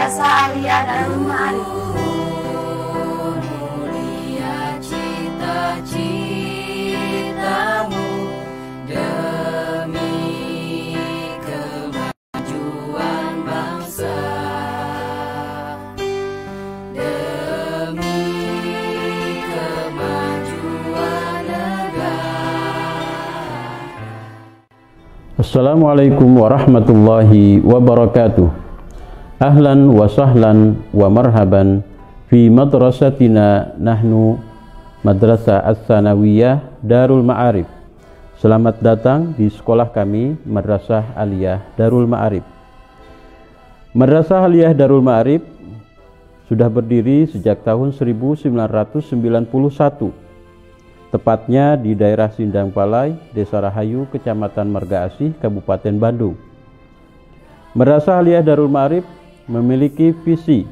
Madrasah Aliyah Darul Ma'arif. Mulia cita-citamu demi kemajuan bangsa, demi kemajuan negara. Assalamualaikum warahmatullahi wabarakatuh. Ahlan wa sahlan wa marhaban fi madrasatina nahnu Madrasah As-Sanawiyah Darul Ma'arif. Selamat datang di sekolah kami, Madrasah Aliyah Darul Ma'arif. Madrasah Aliyah Darul Ma'arif sudah berdiri sejak tahun 1991, tepatnya di daerah Sindang Palai, Desa Rahayu, Kecamatan Marga Asih, Kabupaten Bandung. Madrasah Aliyah Darul Ma'arif memiliki visi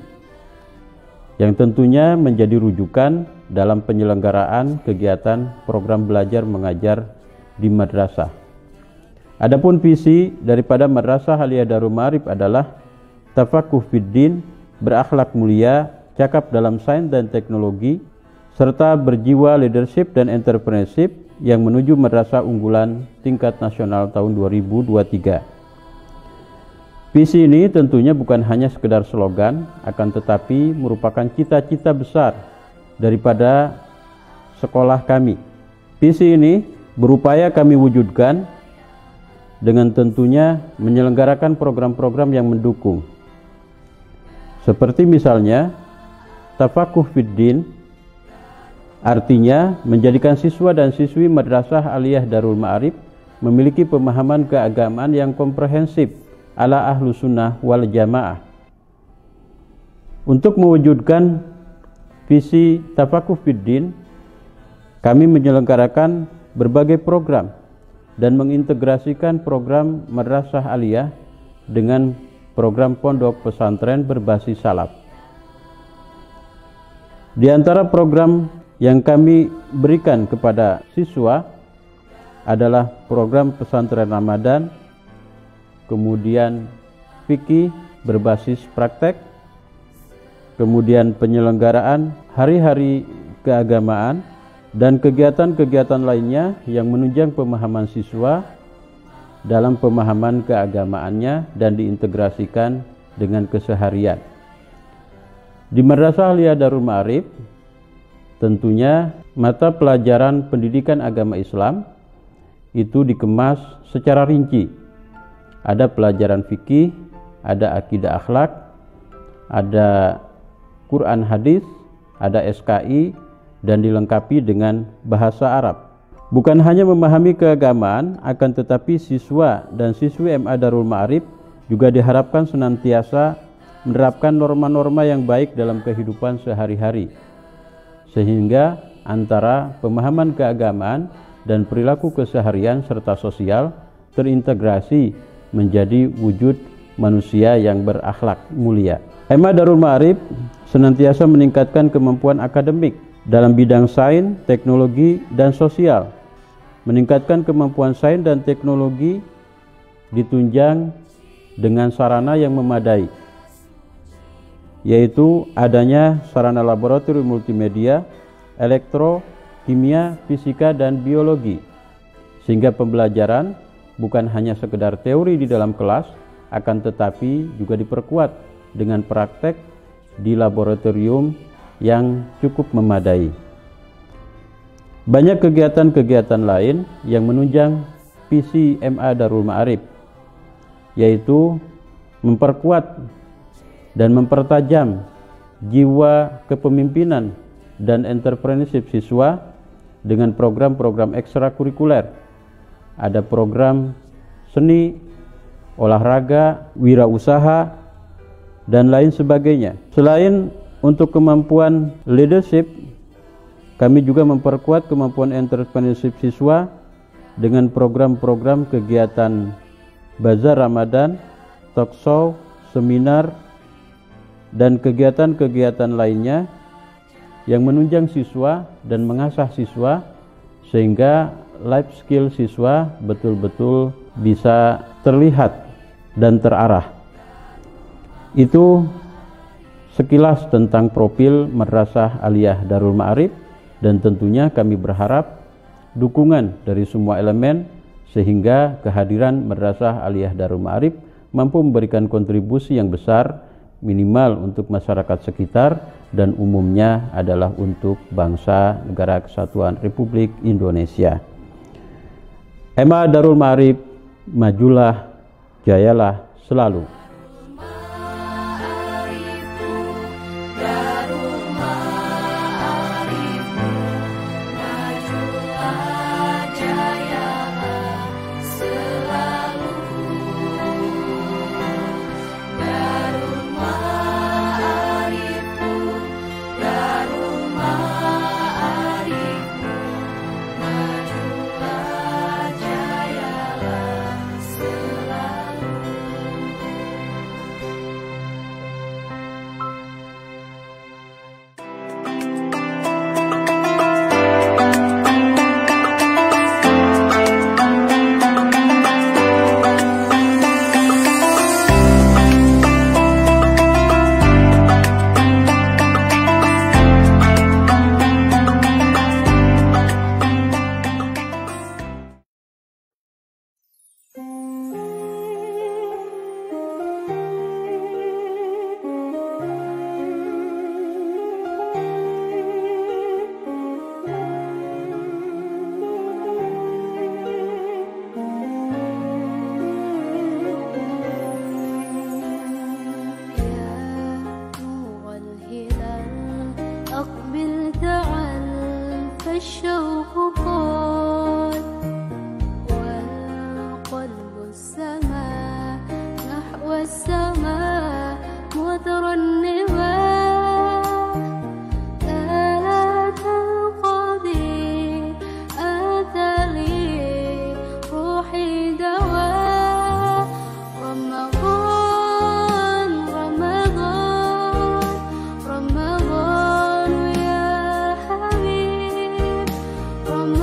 yang tentunya menjadi rujukan dalam penyelenggaraan kegiatan program belajar mengajar di madrasah. Adapun visi daripada Madrasah Aliyah Darul Ma'arif adalah tafakuh fiddin, berakhlak mulia, cakap dalam sains dan teknologi, serta berjiwa leadership dan entrepreneurship yang menuju madrasah unggulan tingkat nasional tahun 2023. Visi ini tentunya bukan hanya sekedar slogan, akan tetapi merupakan cita-cita besar daripada sekolah kami. Visi ini berupaya kami wujudkan dengan tentunya menyelenggarakan program-program yang mendukung. Seperti misalnya tafakuh fiddin, artinya menjadikan siswa dan siswi Madrasah Aliyah Darul Ma'arif memiliki pemahaman keagamaan yang komprehensif ala ahlu sunnah wal jamaah. Untuk mewujudkan visi tafakuh fiddin, kami menyelenggarakan berbagai program dan mengintegrasikan program Madrasah Aliyah dengan program pondok pesantren berbasis salaf. Di antara program yang kami berikan kepada siswa adalah program pesantren Ramadan, kemudian fikih berbasis praktek, kemudian penyelenggaraan hari-hari keagamaan, dan kegiatan-kegiatan lainnya yang menunjang pemahaman siswa dalam pemahaman keagamaannya dan diintegrasikan dengan keseharian. Di Madrasah Aliyah Darul Ma'arif, tentunya mata pelajaran pendidikan agama Islam itu dikemas secara rinci. Ada pelajaran fikih, ada akidah akhlak, ada Quran hadis, ada SKI, dan dilengkapi dengan bahasa Arab. Bukan hanya memahami keagamaan, akan tetapi siswa dan siswi MA Darul Ma'arif juga diharapkan senantiasa menerapkan norma-norma yang baik dalam kehidupan sehari-hari, sehingga antara pemahaman keagamaan dan perilaku keseharian serta sosial terintegrasi menjadi wujud manusia yang berakhlak mulia. MA Darul Ma'arif senantiasa meningkatkan kemampuan akademik dalam bidang sains, teknologi, dan sosial. Meningkatkan kemampuan sains dan teknologi ditunjang dengan sarana yang memadai, yaitu adanya sarana laboratorium multimedia, elektro, kimia, fisika, dan biologi, sehingga pembelajaran bukan hanya sekedar teori di dalam kelas, akan tetapi juga diperkuat dengan praktek di laboratorium yang cukup memadai. Banyak kegiatan-kegiatan lain yang menunjang visi MA Darul Ma'arif, yaitu memperkuat dan mempertajam jiwa kepemimpinan dan entrepreneurship siswa dengan program-program ekstrakurikuler. Ada program seni, olahraga, wirausaha, dan lain sebagainya. Selain untuk kemampuan leadership, kami juga memperkuat kemampuan entrepreneurship siswa dengan program-program kegiatan bazar Ramadan, talk show, seminar, dan kegiatan-kegiatan lainnya yang menunjang siswa dan mengasah siswa sehingga life skill siswa betul-betul bisa terlihat dan terarah. Itu Sekilas tentang profil Madrasah Aliyah Darul Ma'arif, dan tentunya kami berharap dukungan dari semua elemen sehingga kehadiran Madrasah Aliyah Darul Ma'arif mampu memberikan kontribusi yang besar, minimal untuk masyarakat sekitar dan umumnya adalah untuk bangsa Negara Kesatuan Republik Indonesia. MA Darul Ma'arif, majulah, jayalah selalu. الشوق قال والقلب السماء نحو السماء مترنما آلات القدير أتى لي روحي دواء رمضان رمضان رمضان يا حبيب رمضان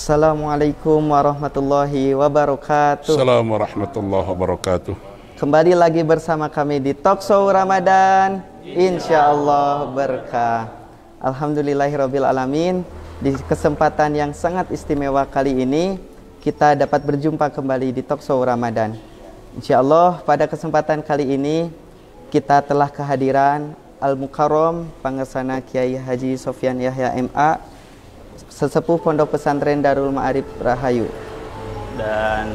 Assalamualaikum warahmatullahi wabarakatuh. Assalamualaikum warahmatullahi wabarakatuh. Kembali lagi bersama kami di Talkshow Ramadan. Insya Allah berkah. Alhamdulillahirabbil alamin. Di kesempatan yang sangat istimewa kali ini, kita dapat berjumpa kembali di Talkshow Ramadan. Insya Allah pada kesempatan kali ini kita telah kehadiran Al-Mukarram Pangesana Kiai Haji Sofyan Yahya MA, sesepuh Pondok Pesantren Darul Ma'arif Rahayu. Dan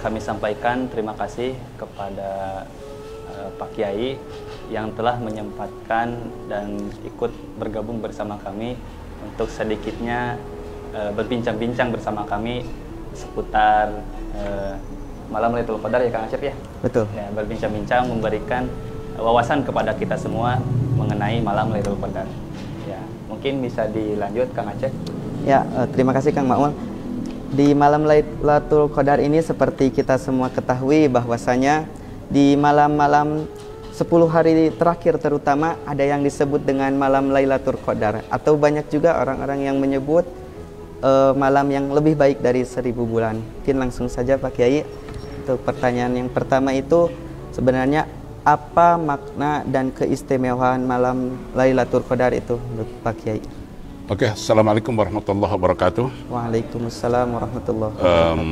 kami sampaikan terima kasih kepada Pak Kiai yang telah menyempatkan dan ikut bergabung bersama kami untuk sedikitnya berbincang-bincang bersama kami seputar malam Lailatul Qadar ya Kang Acep ya? Betul. Ya, berbincang-bincang memberikan wawasan kepada kita semua mengenai malam Lailatul Qadar. Ya, mungkin bisa dilanjut Kang Acep. Ya, terima kasih Kang Maul. Di malam Lailatul Qadar ini seperti kita semua ketahui bahwasanya di malam-malam 10 hari terakhir terutama ada yang disebut dengan malam Lailatul Qadar, atau banyak juga orang-orang yang menyebut malam yang lebih baik dari 1000 bulan. Mungkin langsung saja Pak Kiai untuk pertanyaan yang pertama itu, sebenarnya apa makna dan keistimewaan malam Lailatul Qadar itu menurut Pak Kiai? Oke, Assalamualaikum warahmatullahi wabarakatuh. Waalaikumsalam warahmatullahi wabarakatuh.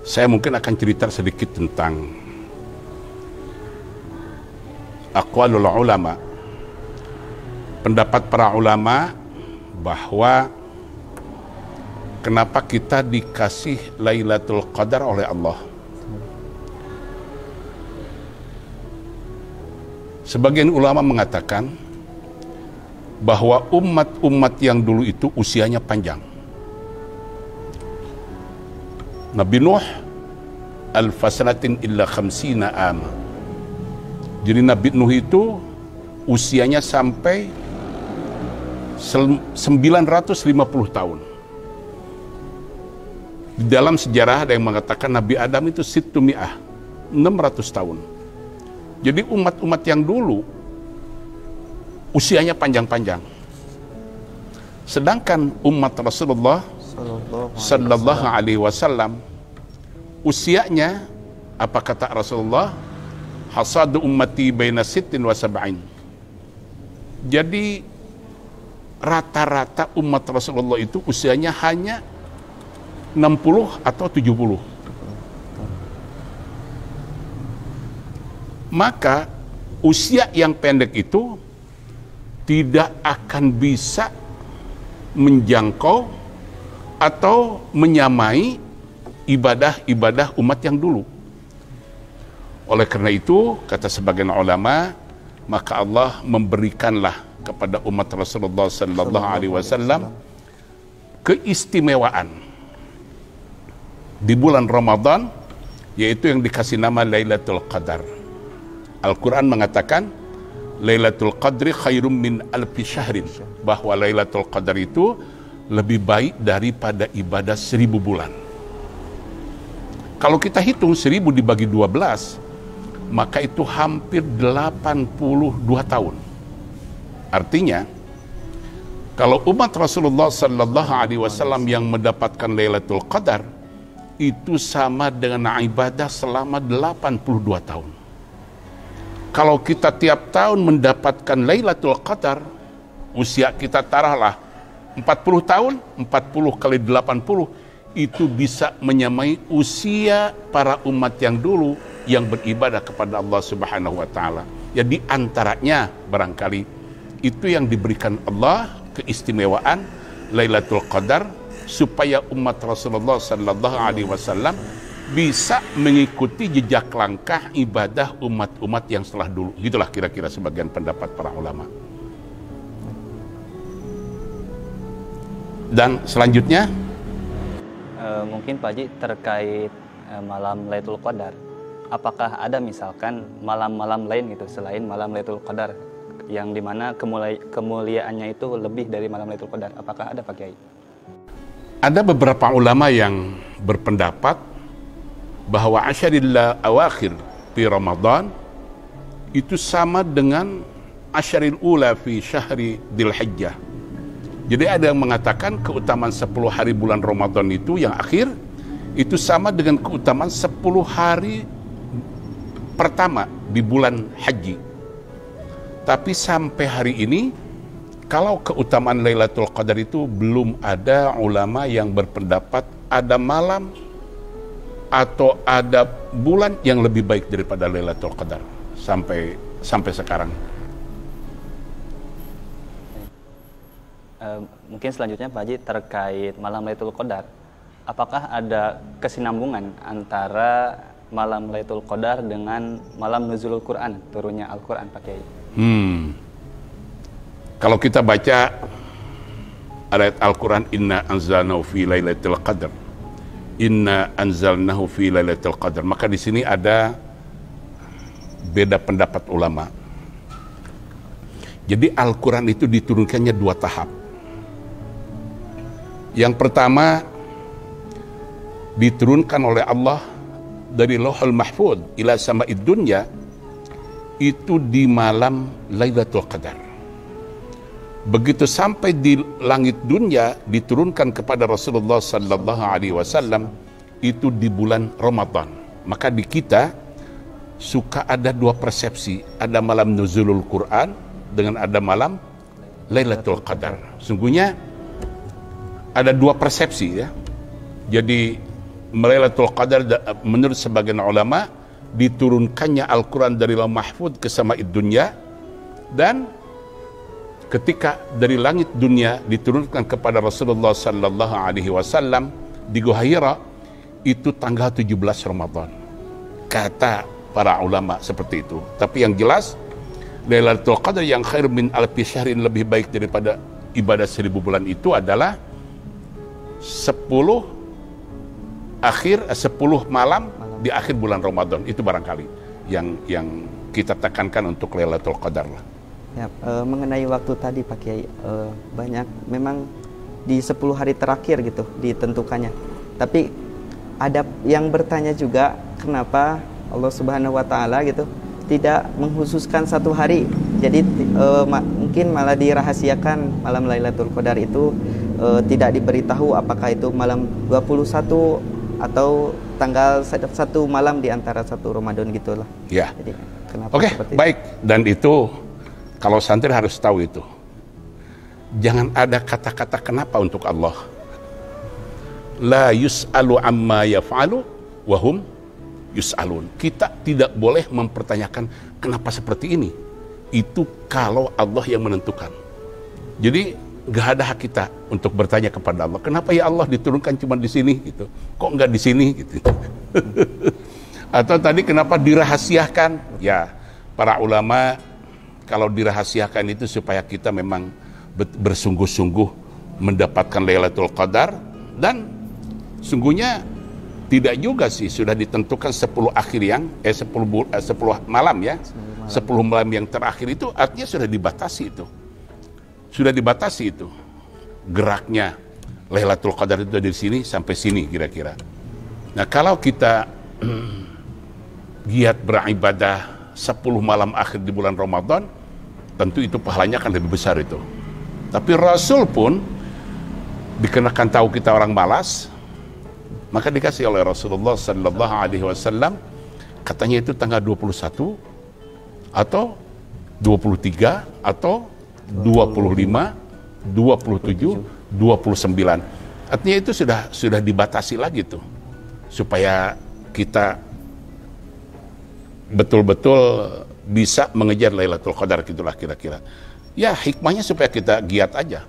Saya mungkin akan cerita sedikit tentang aqwalul ulama, pendapat para ulama bahwa kenapa kita dikasih Lailatul Qadar oleh Allah. Sebagian ulama mengatakan bahwa umat-umat yang dulu itu usianya panjang. Nabi Nuh al-fasanatin illa khamsina ama. Jadi Nabi Nuh itu usianya sampai 950 tahun. Di dalam sejarah ada yang mengatakan Nabi Adam itu 600 tahun. Jadi umat-umat yang dulu usianya panjang-panjang. Sedangkan umat Rasulullah sallallahu alaihi wasallam usianya, apa kata Rasulullah, hasadu ummati baina sittin wa sab'in. Jadi rata-rata umat Rasulullah itu usianya hanya 60 atau 70. Maka usia yang pendek itu tidak akan bisa menjangkau atau menyamai ibadah-ibadah umat yang dulu. Oleh karena itu, kata sebagian ulama, maka Allah memberikanlah kepada umat Rasulullah sallallahu alaihi wasallam keistimewaan di bulan Ramadan, yaitu yang dikasih nama Lailatul Qadar. Al-Quran mengatakan Lailatul Qadri khairum min alfi syahrin, bahwa Lailatul Qadar itu lebih baik daripada ibadah 1000 bulan. Kalau kita hitung 1000 dibagi 12, maka itu hampir 82 tahun. Artinya, kalau umat Rasulullah sallallahu alaihi wasallam yang mendapatkan Lailatul Qadar itu sama dengan ibadah selama 82 tahun. Kalau kita tiap tahun mendapatkan Lailatul Qadar, usia kita taruhlah 40 tahun, 40 kali 80, itu bisa menyamai usia para umat yang dulu yang beribadah kepada Allah Subhanahu wa Ta'ala. Ya, di antaranya barangkali itu yang diberikan Allah keistimewaan Lailatul Qadar, supaya umat Rasulullah sallallahu alaihi wasallam bisa mengikuti jejak langkah ibadah umat-umat yang setelah dulu. Gitulah kira-kira sebagian pendapat para ulama. Dan selanjutnya mungkin Pak Haji terkait malam Lailatul Qadar, apakah ada misalkan malam-malam lain gitu selain malam Lailatul Qadar yang dimana kemuliaannya itu lebih dari malam Lailatul Qadar? Apakah ada Pak Kiai? Ada beberapa ulama yang berpendapat bahwa asyaril awakhir fi Ramadan itu sama dengan asyaril ula fi syahri Dzulhijjah. Jadi ada yang mengatakan keutamaan 10 hari bulan Ramadan itu yang akhir itu sama dengan keutamaan 10 hari pertama di bulan haji. Tapi sampai hari ini kalau keutamaan Lailatul Qadar itu belum ada ulama yang berpendapat ada malam atau ada bulan yang lebih baik daripada Lailatul Qadar sampai sekarang. Mungkin selanjutnya Pak Haji terkait malam Lailatul Qadar, apakah ada kesinambungan antara malam Lailatul Qadar dengan malam nuzulul Quran, turunnya Al-Quran Pak Kiai? Kalau kita baca ayat Al-Quran, Inna anzalnahu fi lailatul qadar, Inna anzalnahu fi lailatul qadar, maka di sini ada beda pendapat ulama. Jadi Al-Quran itu diturunkannya 2 tahap. Yang pertama diturunkan oleh Allah dari Lauhul Mahfuz ila sama'id dunya, itu di malam Lailatul Qadar. Begitu sampai di langit dunia diturunkan kepada Rasulullah sallallahu alaihi wasallam itu di bulan Ramadan. Maka di kita suka ada 2 persepsi, ada malam nuzulul Quran dengan ada malam Lailatul Qadar. Sungguhnya ada 2 persepsi ya. Jadi Lailatul Qadar menurut sebagian ulama diturunkannya Al-Quran dari Lauh Mahfuz ke sama'id dunya, dan ketika dari langit dunia diturunkan kepada Rasulullah sallallahu alaihi wasallam di Gua Hira itu tanggal 17 Ramadan. Kata para ulama seperti itu. Tapi yang jelas Lailatul Qadar yang khair min alfi syahrin, lebih baik daripada ibadah 1000 bulan itu adalah 10 malam di akhir bulan Ramadan. Itu barangkali yang kita tekankan untuk Lailatul Qadar lah. Ya, mengenai waktu tadi Pak Kiai, banyak memang di 10 hari terakhir gitu ditentukannya. Tapi ada yang bertanya juga kenapa Allah Subhanahu wa taala gitu tidak mengkhususkan 1 hari. Jadi mungkin malah dirahasiakan malam Lailatul Qadar itu, tidak diberitahu apakah itu malam 21 atau tanggal 1 malam di antara 1 Ramadan gitulah. Ya. Jadi kenapa Oke, baik. Dan itu kalau santri harus tahu itu. Jangan ada kata-kata kenapa untuk Allah. La yus'alu amma yaf'alu wa hum yus'alun. Kita tidak boleh mempertanyakan kenapa seperti ini. Itu kalau Allah yang menentukan. Jadi gak ada hak kita untuk bertanya kepada Allah, kenapa ya Allah diturunkan cuma di sini gitu, kok nggak di sini gitu. Atau tadi kenapa dirahasiakan? Ya, para ulama kalau dirahasiakan itu supaya kita memang bersungguh-sungguh mendapatkan Lailatul Qadar, dan sungguhnya tidak juga sih sudah ditentukan 10 akhir yang 10 malam ya, 10 malam yang terakhir itu artinya sudah dibatasi itu. Sudah dibatasi itu geraknya Lailatul Qadar itu dari sini sampai sini kira-kira. Nah, kalau kita giat beribadah 10 malam akhir di bulan Ramadan, tentu itu pahalanya akan lebih besar itu. Tapi Rasul pun dikenakan tahu kita orang malas, maka dikasih oleh Rasulullah sallallahu alaihi wasallam, katanya itu tanggal 21 atau 23 atau 25, 27, 29. Artinya itu sudah dibatasi lagi tuh. Supaya kita betul-betul bisa mengejar Lailatul Qadar, gitulah kira-kira. Ya, hikmahnya supaya kita giat aja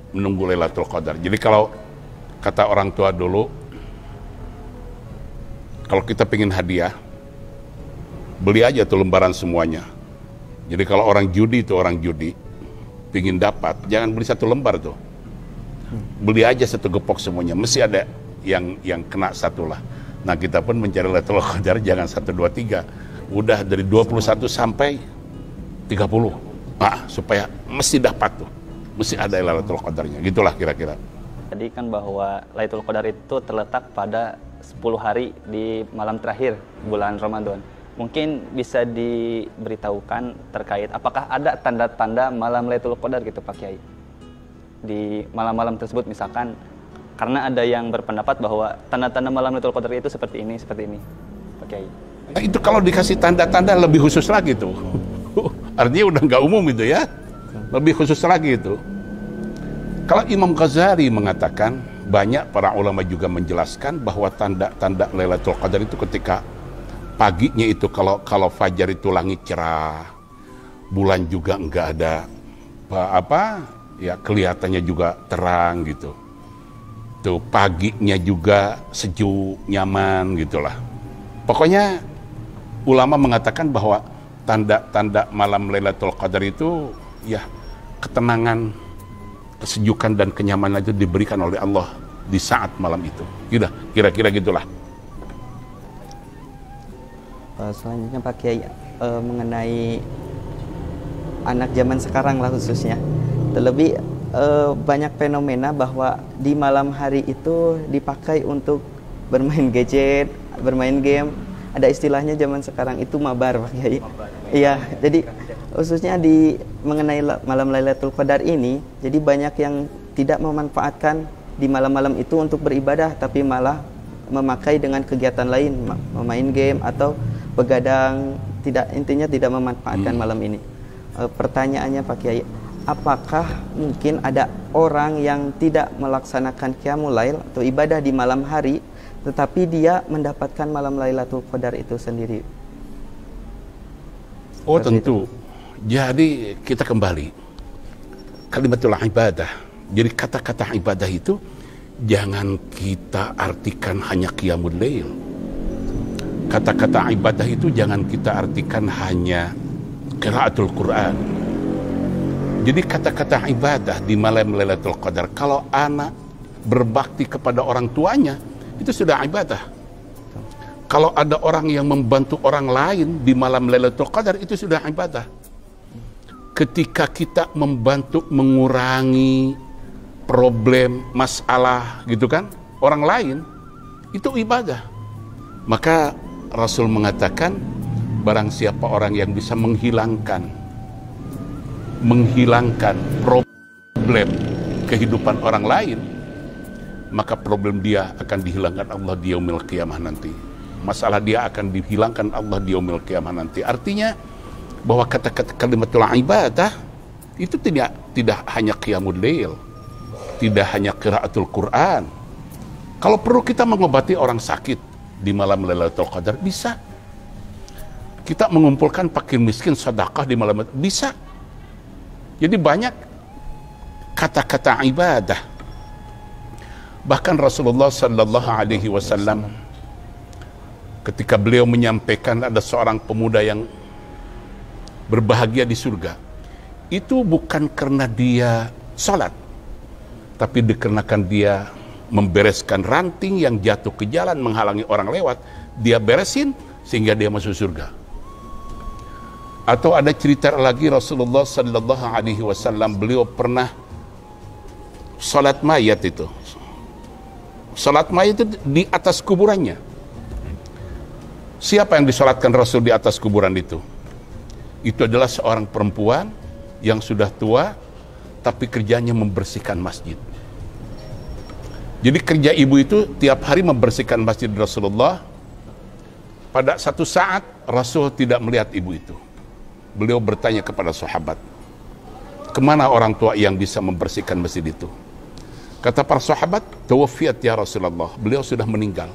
menunggu Lailatul Qadar. Jadi kalau kata orang tua dulu, kalau kita pengen hadiah, beli aja tuh lembaran semuanya. Jadi kalau orang judi itu orang judi, pingin dapat, jangan beli 1 lembar tuh, beli aja 1 gepok semuanya, mesti ada yang kena 1 lah. Nah, kita pun mencari Lailatul Qadar jangan 1, 2, 3, udah dari 21 sampai 30, supaya mesti dapat tuh, mesti ada Lailatul Qadarnya, gitulah kira-kira. Tadi kan bahwa Lailatul Qadar itu terletak pada 10 hari di malam terakhir bulan Ramadan. Mungkin bisa diberitahukan terkait apakah ada tanda-tanda malam Lailatul Qadar gitu Pak Kiai? di malam-malam tersebut, misalkan karena ada yang berpendapat bahwa tanda-tanda malam Lailatul Qadar itu seperti ini, Pak Kiai. Nah, itu kalau dikasih tanda-tanda lebih khusus lagi tuh. Artinya udah nggak umum itu ya, lebih khusus lagi itu. Kalau Imam Ghazali mengatakan, banyak para ulama juga menjelaskan bahwa tanda-tanda Lailatul Qadar itu ketika paginya itu kalau fajar itu langit cerah, bulan juga nggak ada ya kelihatannya juga terang gitu. Tuh paginya juga sejuk, nyaman gitulah. Pokoknya ulama mengatakan bahwa tanda-tanda malam Lailatul Qadar itu ya ketenangan, kesejukan dan kenyamanan itu diberikan oleh Allah di saat malam itu. Udah, kira-kira gitulah. Selanjutnya Pak Kiai, mengenai anak zaman sekarang lah khususnya. Terlebih banyak fenomena bahwa di malam hari itu dipakai untuk bermain gadget, bermain game. Ada istilahnya zaman sekarang itu mabar, Pak Kiai. Iya, jadi khususnya mengenai malam Lailatul Qadar ini, jadi banyak yang tidak memanfaatkan di malam-malam itu untuk beribadah, tapi malah memakai dengan kegiatan lain, memain game atau begadang, intinya tidak memanfaatkan malam ini. Pertanyaannya Pak Kiai, apakah mungkin ada orang yang tidak melaksanakan qiyamul lail atau ibadah di malam hari, tetapi dia mendapatkan malam Lailatul Qadar itu sendiri? Oh tentu. Jadi kita kembali kalimatul ibadah. Jadi kata-kata ibadah itu jangan kita artikan hanya qiyamul lail. Kata-kata ibadah itu jangan kita artikan hanya qiraatul Quran. Jadi kata-kata ibadah di malam Lailatul Qadar, kalau anak berbakti kepada orang tuanya, itu sudah ibadah. Kalau ada orang yang membantu orang lain di malam Lailatul Qadar, itu sudah ibadah. Ketika kita membantu mengurangi problem, masalah gitu kan, orang lain, itu ibadah. Maka Rasul mengatakan, barang siapa orang yang bisa menghilangkan problem kehidupan orang lain, maka problem dia akan dihilangkan Allah di yaumil qiyamah nanti. Masalah dia akan dihilangkan Allah di yaumil qiyamah nanti. Artinya bahwa kata-kata kalimatul ibadah itu tidak hanya qiyamul lail, tidak hanya qiraatul Quran. Kalau perlu kita mengobati orang sakit di malam Lailatul Qadar, bisa. Kita mengumpulkan fakir miskin sedekah di malam, bisa. Jadi banyak kata-kata ibadah. Bahkan Rasulullah sallallahu alaihi wasallam ketika beliau menyampaikan ada seorang pemuda yang berbahagia di surga, itu bukan karena dia salat, tapi dikarenakan dia membereskan ranting yang jatuh ke jalan menghalangi orang lewat, dia beresin sehingga dia masuk surga. Atau ada cerita lagi Rasulullah sallallahu alaihi wasallam, beliau pernah salat mayat itu. Salat mayat itu di atas kuburannya. Siapa yang disalatkan Rasul di atas kuburan itu? Itu adalah seorang perempuan yang sudah tua tapi kerjanya membersihkan masjid. Jadi kerja ibu itu tiap hari membersihkan masjid Rasulullah. Pada satu saat Rasul tidak melihat ibu itu. Beliau bertanya kepada sahabat, kemana orang tua yang bisa membersihkan masjid itu? Kata para sahabat, tawafiyat ya Rasulullah, beliau sudah meninggal.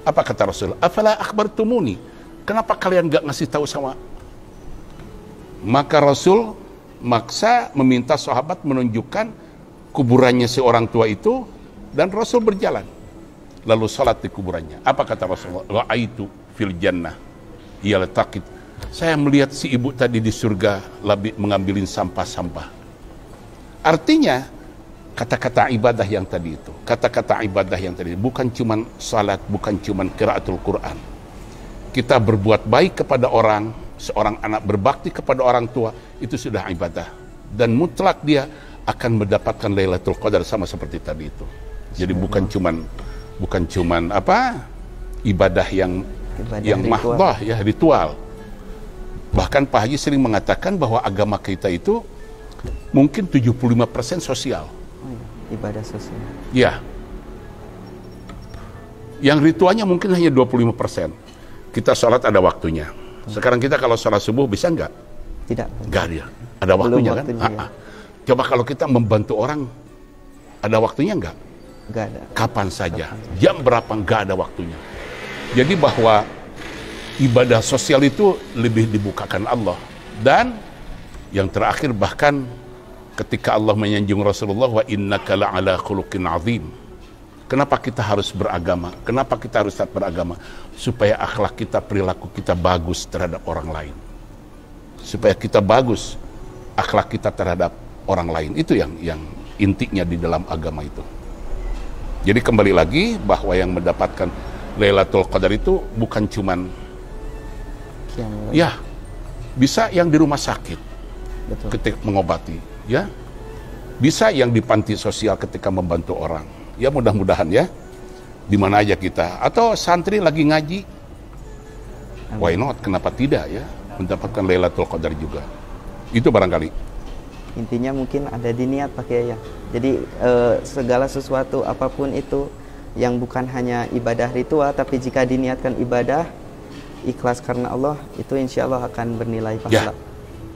Apa kata Rasul? Afala akhbartumuni, kenapa kalian gak ngasih tahu sama? Maka Rasul maksa meminta sahabat menunjukkan kuburannya si orang tua itu, dan Rasul berjalan lalu salat di kuburannya. Apa kata Rasulullah? Ra'aitu fil jannah yaltaqit, saya melihat si ibu tadi di surga mengambilin sampah-sampah. Artinya kata-kata ibadah yang tadi itu, kata-kata ibadah yang tadi bukan cuman salat, bukan cuman qiraatul Quran. Kita berbuat baik kepada orang, seorang anak berbakti kepada orang tua, itu sudah ibadah, dan mutlak dia akan mendapatkan Lailatul Qadar sama seperti tadi itu. Jadi bukan cuman ibadah yang mahdah ya, ritual. Bahkan Pak Haji sering mengatakan bahwa agama kita itu mungkin 75% sosial. ibadah sosial. Ya. Yang ritualnya mungkin hanya 25%. Kita sholat ada waktunya. Sekarang kita kalau sholat subuh bisa nggak? Tidak. Nggak ada. Ada waktunya kan? Ya. Coba kalau kita membantu orang, ada waktunya nggak? Nggak ada. Kapan saja. Jam berapa nggak ada waktunya. Jadi bahwa ibadah sosial itu lebih dibukakan Allah. Dan yang terakhir bahkan ketika Allah menyanjung Rasulullah, wa innaka la'ala khuluqin azim. Kenapa kita harus beragama? Kenapa kita harus taat beragama? Supaya akhlak kita, perilaku kita bagus terhadap orang lain. Supaya kita bagus akhlak kita terhadap orang lain. Itu yang intinya di dalam agama itu. Jadi kembali lagi bahwa yang mendapatkan Lailatul Qadar itu bukan cuman ya, bisa yang di rumah sakit. Betul. Ketika mengobati, ya. Bisa yang di panti sosial ketika membantu orang. Ya mudah-mudahan ya, di mana aja kita, atau santri lagi ngaji, why not, kenapa tidak ya, mendapatkan Lailatul Qadar juga. Itu barangkali. Intinya mungkin ada di niat Pak Kiai ya. Jadi segala sesuatu apapun itu yang bukan hanya ibadah ritual, tapi jika diniatkan ibadah ikhlas karena Allah, itu insya Allah akan bernilai pahala. Ya,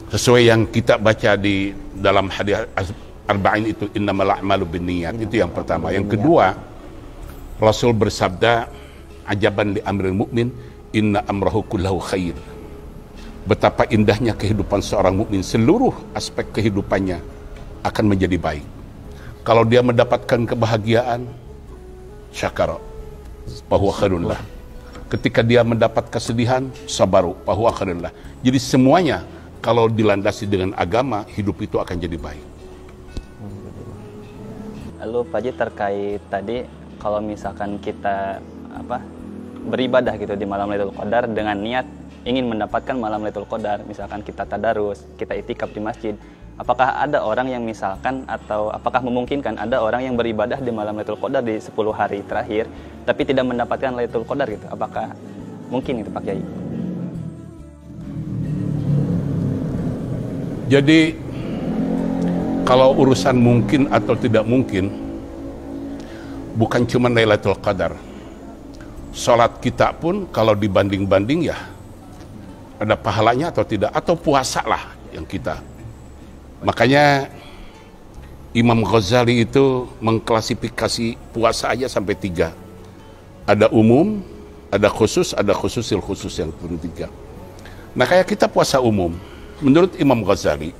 sesuai yang kita baca di dalam hadis Arba'in itu, innamal a'malu binniyat. Itu yang pertama. Yang kedua, Rasul bersabda, ajaban li amril mu'min, inna amrahu kullahu khair. Betapa indahnya kehidupan seorang mukmin, seluruh aspek kehidupannya akan menjadi baik. Kalau dia mendapatkan kebahagiaan, syakara, fahuwa khairun lah. Ketika dia mendapat kesedihan, sabaru, fahuwa khairun lah. Jadi semuanya kalau dilandasi dengan agama, hidup itu akan jadi baik. Lalu Pak Haji, terkait tadi kalau misalkan kita beribadah gitu di malam Lailatul Qadar dengan niat ingin mendapatkan malam Lailatul Qadar, misalkan kita tadarus, kita itikaf di masjid, apakah ada orang yang misalkan, atau apakah memungkinkan ada orang yang beribadah di malam Lailatul Qadar di 10 hari terakhir tapi tidak mendapatkan Lailatul Qadar gitu? Apakah mungkin itu Pak Kiai? Jadi kalau urusan mungkin atau tidak mungkin, bukan cuma Lailatul Qadar. Salat kita pun kalau dibanding-banding ya ada pahalanya atau tidak, atau puasa lah yang kita. Makanya Imam Ghazali itu mengklasifikasi puasa aja sampai 3. Ada umum, ada khususil khusus yang ketiga. Nah kayak kita puasa umum, menurut Imam Ghazali,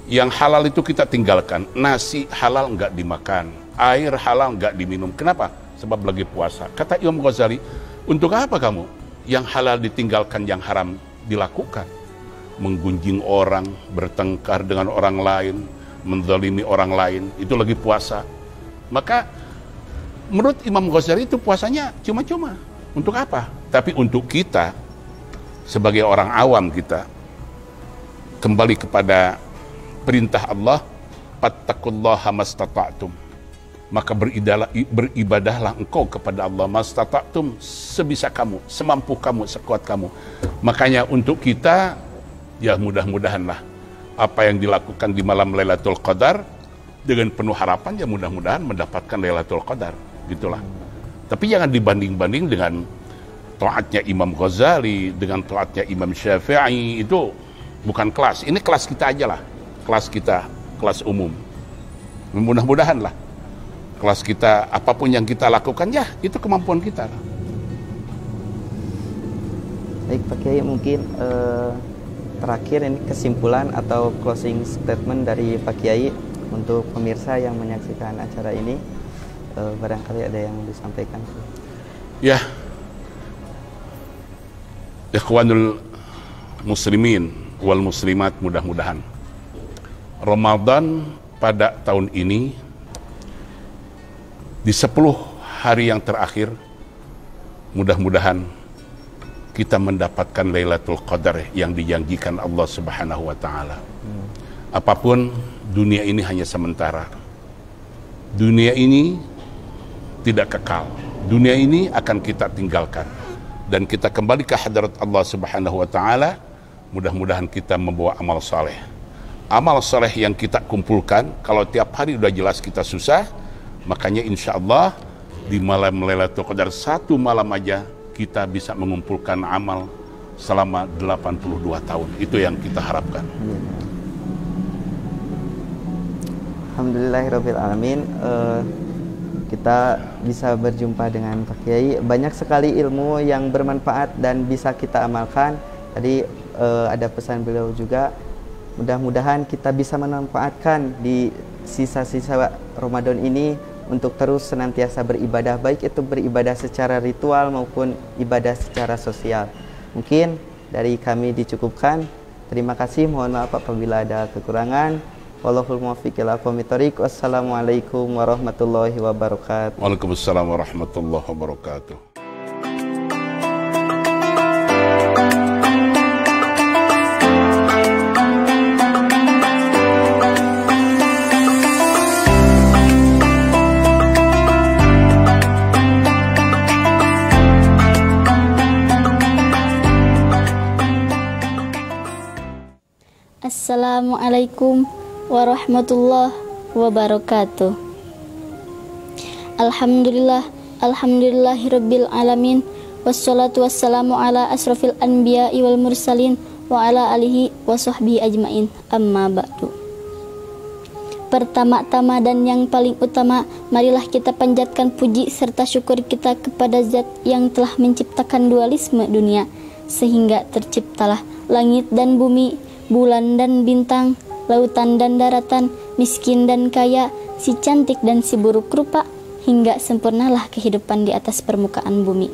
yang halal itu kita tinggalkan. Nasi halal nggak dimakan, air halal nggak diminum. Kenapa? Sebab lagi puasa. Kata Imam Ghazali, untuk apa kamu yang halal ditinggalkan, yang haram dilakukan? Menggunjing orang, bertengkar dengan orang lain, menzalimi orang lain, itu lagi puasa. Maka menurut Imam Ghazali itu puasanya cuma-cuma. Untuk apa? Tapi untuk kita sebagai orang awam, kita kembali kepada perintah Allah, fattaqullaha mastata'tum. Maka beribadahlah engkau kepada Allah mastata'tum, sebisa kamu, semampu kamu, sekuat kamu. Makanya untuk kita, ya mudah-mudahanlah apa yang dilakukan di malam Lailatul Qadar dengan penuh harapan, ya mudah-mudahan mendapatkan Lailatul Qadar, gitulah. Tapi jangan dibanding-banding dengan taatnya Imam Ghazali, dengan taatnya Imam Syafi'i. Itu bukan kelas. Ini kelas kita aja lah. Kelas kita, kelas umum. Mudah-mudahan lah kelas kita, apapun yang kita lakukan, ya itu kemampuan kita. Baik Pak Kiai, mungkin terakhir ini kesimpulan atau closing statement dari Pak Kiai untuk pemirsa yang menyaksikan acara ini, barangkali ada yang disampaikan. Ya, ikhwanul muslimin wal muslimat, mudah-mudahan Ramadan pada tahun ini di 10 hari yang terakhir, mudah-mudahan kita mendapatkan Lailatul Qadar yang dijanjikan Allah Subhanahu wa taala. Apapun, dunia ini hanya sementara. Dunia ini tidak kekal. Dunia ini akan kita tinggalkan dan kita kembali ke hadirat Allah Subhanahu wa taala. Mudah-mudahan kita membawa amal saleh. amal soleh yang kita kumpulkan. Kalau tiap hari udah jelas kita susah, makanya insya Allah di malam Lailatul Qadar satu malam aja kita bisa mengumpulkan amal selama 82 tahun. Itu yang kita harapkan. Alhamdulillahirabbil alamin. Kita bisa berjumpa dengan Pak Kiai. Banyak sekali ilmu yang bermanfaat dan bisa kita amalkan. Tadi ada pesan beliau juga. Mudah-mudahan kita bisa memanfaatkan di sisa-sisa Ramadan ini untuk terus senantiasa beribadah, baik itu beribadah secara ritual maupun ibadah secara sosial. Mungkin dari kami dicukupkan. Terima kasih. Mohon maaf apabila ada kekurangan. Wallahul muwaffiq ila aqwamit thoriq. Wassalamualaikum warahmatullahi wabarakatuh. Waalaikumsalam warahmatullahi wabarakatuh. Assalamualaikum warahmatullahi wabarakatuh. Alhamdulillahirabbil alamin, wassalatu wassalamu ala asrofil anbiya'i wal mursalin wa ala alihi wa sahbihi ajmain, amma ba'du. Pertama-tama dan yang paling utama, marilah kita panjatkan puji serta syukur kita kepada Zat yang telah menciptakan dualisme dunia, sehingga terciptalah langit dan bumi, bulan dan bintang, lautan dan daratan, miskin dan kaya, si cantik dan si buruk rupa, hingga sempurnalah kehidupan di atas permukaan bumi.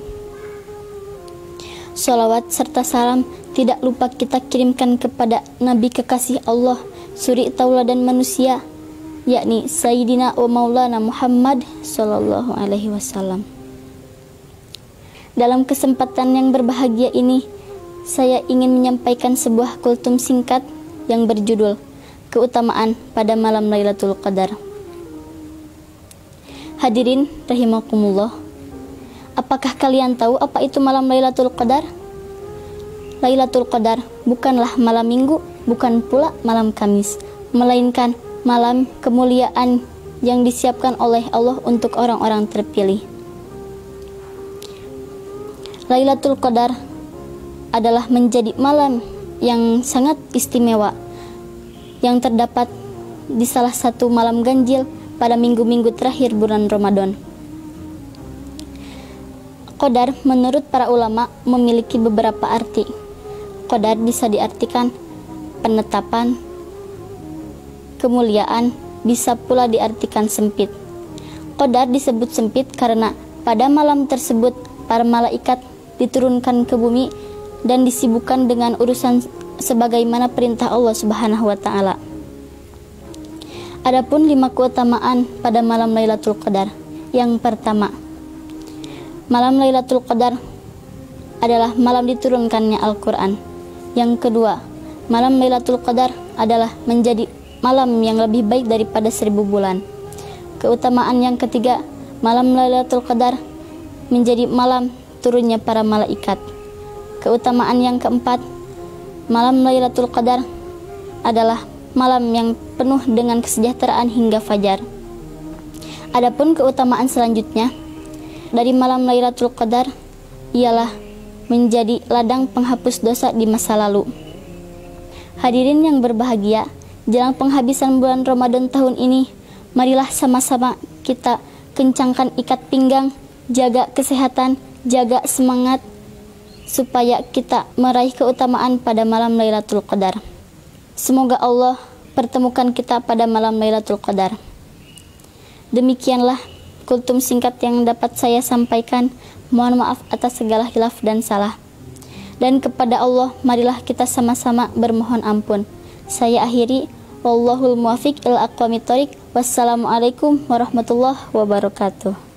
Sholawat serta salam tidak lupa kita kirimkan kepada Nabi kekasih Allah, suri tauladan manusia, yakni Sayyidina wa Maulana Muhammad sallallahu alaihi wasallam. Dalam kesempatan yang berbahagia ini, saya ingin menyampaikan sebuah kultum singkat yang berjudul Keutamaan pada Malam Lailatul Qadar. Hadirin rahimakumullah, apakah kalian tahu apa itu malam Lailatul Qadar? Lailatul Qadar bukanlah malam Minggu, bukan pula malam Kamis, melainkan malam kemuliaan yang disiapkan oleh Allah untuk orang-orang terpilih. Lailatul Qadar adalah menjadi malam yang sangat istimewa yang terdapat di salah satu malam ganjil pada minggu-minggu terakhir bulan Ramadan. Qadar menurut para ulama memiliki beberapa arti. Qadar bisa diartikan penetapan, kemuliaan, bisa pula diartikan sempit. Qadar disebut sempit karena pada malam tersebut para malaikat diturunkan ke bumi dan disibukkan dengan urusan sebagaimana perintah Allah Subhanahu wa taala. Adapun 5 keutamaan pada malam Lailatul Qadar. Yang pertama, malam Lailatul Qadar adalah malam diturunkannya Al-Qur'an. Yang kedua, malam Lailatul Qadar adalah menjadi malam yang lebih baik daripada 1000 bulan. Keutamaan yang ketiga, malam Lailatul Qadar menjadi malam turunnya para malaikat. Keutamaan yang keempat, malam Lailatul Qadar adalah malam yang penuh dengan kesejahteraan hingga fajar. Adapun keutamaan selanjutnya dari malam Lailatul Qadar ialah menjadi ladang penghapus dosa di masa lalu. Hadirin yang berbahagia, jelang penghabisan bulan Ramadan tahun ini, marilah sama-sama kita kencangkan ikat pinggang, jaga kesehatan, jaga semangat, supaya kita meraih keutamaan pada malam Lailatul Qadar. Semoga Allah pertemukan kita pada malam Lailatul Qadar. Demikianlah kultum singkat yang dapat saya sampaikan. Mohon maaf atas segala khilaf dan salah. Dan kepada Allah, marilah kita sama-sama bermohon ampun. Saya akhiri. Wallahul muwaffiq ila aqwamit thoriq. Wassalamualaikum warahmatullahi wabarakatuh.